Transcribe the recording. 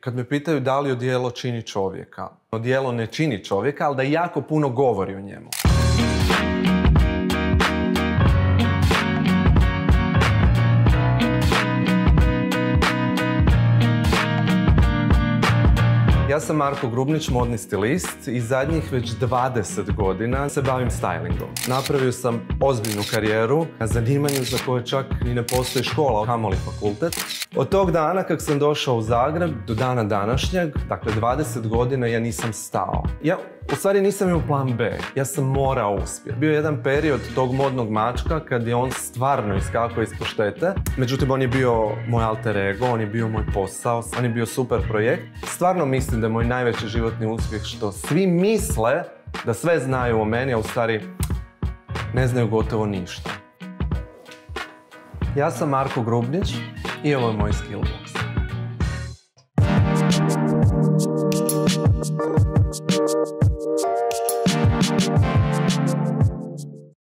Kad me pitaju da li odijelo čini čovjeka, odijelo ne čini čovjeka, ali da jako puno govori o njemu. Ja sam Marko Grubnić, modni stilist i zadnjih već 20 godina se bavim stylingom. Napravio sam ozbiljnu karijeru na zanimanju za koje čak i ne postoji škola, kamoli fakultet. Od tog dana kak sam došao u Zagreb do dana današnjeg, dakle 20 godina, ja nisam stao. Ja u stvari nisam imao plan B, ja sam morao uspjeti. Bio je jedan period tog modnog mačka kad je on stvarno iskakao iz poštete. Međutim, on je bio moj alter ego, on je bio moj posao, on je bio super projekt. Stvarno mislim da je moj najveći životni uspjeh što svi misle da sve znaju o meni, a u stvari ne znaju gotovo ništa. Ja sam Marko Grubnić i ovo je moj skill box.